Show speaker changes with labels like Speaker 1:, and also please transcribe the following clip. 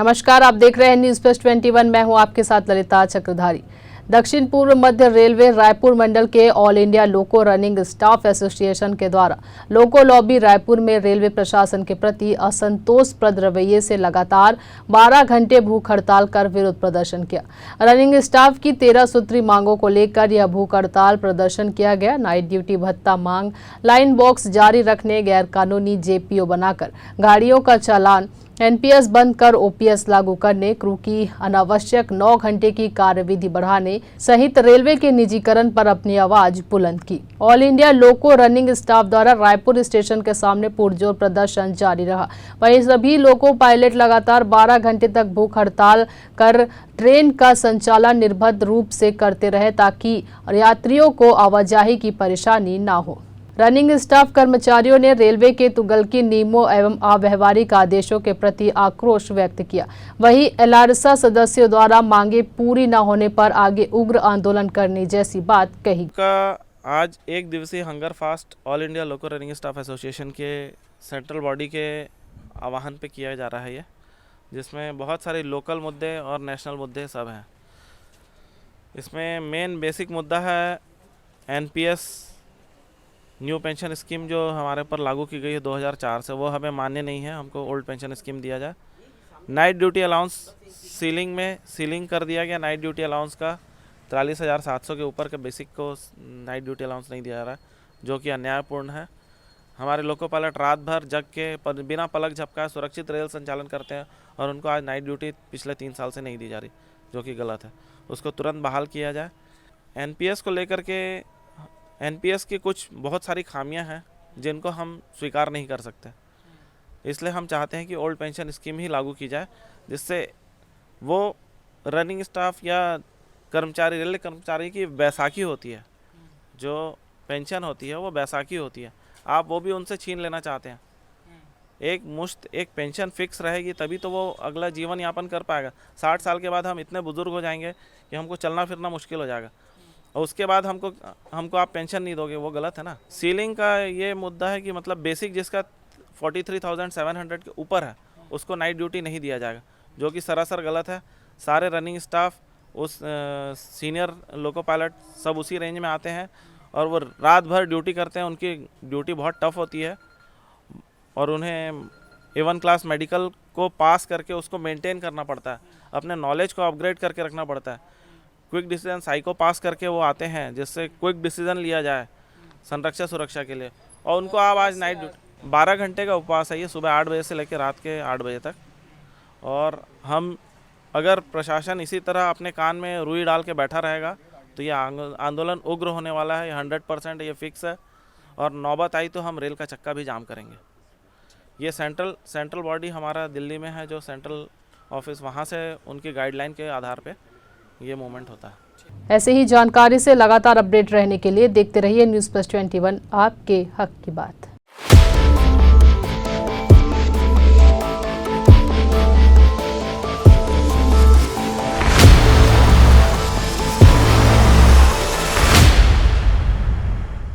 Speaker 1: नमस्कार, आप देख रहे हैं न्यूज प्लस 21। मैं हूं आपके साथ ललिता चक्रधारी। दक्षिण पूर्व मध्य रेलवे रायपुर मंडल के ऑल इंडिया लोको रनिंग स्टाफ एसोसिएशन के द्वारा लोको लॉबी रायपुर में रेलवे प्रशासन के प्रति असंतोषप्रद रवैये से लगातार 12 घंटे भूख हड़ताल कर विरोध प्रदर्शन किया। रनिंग स्टाफ की 13 सूत्री मांगों को लेकर यह भूख हड़ताल प्रदर्शन किया गया। नाइट ड्यूटी भत्ता मांग, लाइन बॉक्स जारी रखने, गैर कानूनी जेपीओ बनाकर गाड़ियों का चालान, एनपीएस बंद कर ओपीएस लागू करने, क्रू की अनावश्यक 9 घंटे की कार्यविधि बढ़ाने सहित रेलवे के निजीकरण पर अपनी आवाज बुलंद की। ऑल इंडिया लोको रनिंग स्टाफ द्वारा रायपुर स्टेशन के सामने पुरजोर प्रदर्शन जारी रहा। वहीं सभी लोको पायलट लगातार 12 घंटे तक भूख हड़ताल कर ट्रेन का संचालन निर्बाध रूप से करते रहे ताकि यात्रियों को आवाजाही की परेशानी न हो। रनिंग स्टाफ कर्मचारियों ने रेलवे के तुगलकी नियमों एवं अव्यवहारिक आदेशों के प्रति आक्रोश व्यक्त किया। वहीं एलआरसा सदस्यों द्वारा मांगे पूरी न होने पर आगे उग्र आंदोलन करने जैसी बात कही।
Speaker 2: आज एक दिवसीय हंगर फास्ट ऑल इंडिया लोको रनिंग स्टाफ एसोसिएशन के सेंट्रल बॉडी के आह्वान पे किया जा रहा है ये, जिसमें बहुत सारे लोकल मुद्दे और नेशनल मुद्दे सब हैं। इसमें मेन बेसिक मुद्दा है एनपीएस न्यू पेंशन स्कीम जो हमारे पर लागू की गई है 2004 से, वो हमें मान्य नहीं है। हमको ओल्ड पेंशन स्कीम दिया जाए। नाइट ड्यूटी अलाउंस सीलिंग कर दिया गया। नाइट ड्यूटी अलाउंस का 43,700 के ऊपर के बेसिक को नाइट ड्यूटी अलाउंस नहीं दिया जा रहा है, जो कि अन्यायपूर्ण है। हमारे लोको पायलट रात भर जग के बिना पलक झपकाए सुरक्षित रेल संचालन करते हैं और उनको आज नाइट ड्यूटी पिछले 3 साल से नहीं दी जा रही, जो कि गलत है। उसको तुरंत बहाल किया जाए। एनपीएस को लेकर के एनपीएस की कुछ बहुत सारी खामियां हैं जिनको हम स्वीकार नहीं कर सकते, इसलिए हम चाहते हैं कि ओल्ड पेंशन स्कीम ही लागू की जाए, जिससे वो रनिंग स्टाफ या रेलवे कर्मचारी की बैसाखी होती है, जो पेंशन होती है वो बैसाखी होती है, आप वो भी उनसे छीन लेना चाहते हैं। एक पेंशन फिक्स रहेगी तभी तो वो अगला जीवन यापन कर पाएगा। 60 साल के बाद हम इतने बुजुर्ग हो जाएंगे कि हमको चलना फिरना मुश्किल हो जाएगा, और उसके बाद हमको आप पेंशन नहीं दोगे, वो गलत है ना। सीलिंग का ये मुद्दा है कि मतलब बेसिक जिसका 43,700 के ऊपर है उसको नाइट ड्यूटी नहीं दिया जाएगा, जो कि सरासर गलत है। सारे रनिंग स्टाफ उस सीनियर लोको पायलट सब उसी रेंज में आते हैं और वो रात भर ड्यूटी करते हैं। उनकी ड्यूटी बहुत टफ होती है और उन्हें A1 क्लास मेडिकल को पास करके उसको मेंटेन करना पड़ता है, अपने नॉलेज को अपग्रेड करके रखना पड़ता है। क्विक डिसीजन साइको पास करके वो आते हैं, जिससे क्विक डिसीजन लिया जाए संरक्षा सुरक्षा के लिए। और उनको अब आज नाइट ड्यूटी 12 घंटे का उपवास है ये, सुबह 8 बजे से लेकर रात के 8 बजे तक। और हम अगर प्रशासन इसी तरह अपने कान में रुई डाल के बैठा रहेगा तो ये आंदोलन उग्र होने वाला है। ये 100% ये फिक्स है, और नौबत आई तो हम रेल का चक्का भी जाम करेंगे। ये सेंट्रल बॉडी हमारा दिल्ली में है, जो सेंट्रल ऑफिस, वहाँ से उनकी गाइडलाइन के आधार पे ये मूवमेंट होता है।
Speaker 1: ऐसे ही जानकारी से लगातार अपडेट रहने के लिए देखते रहिए न्यूज प्लस 21, आपके हक की बात।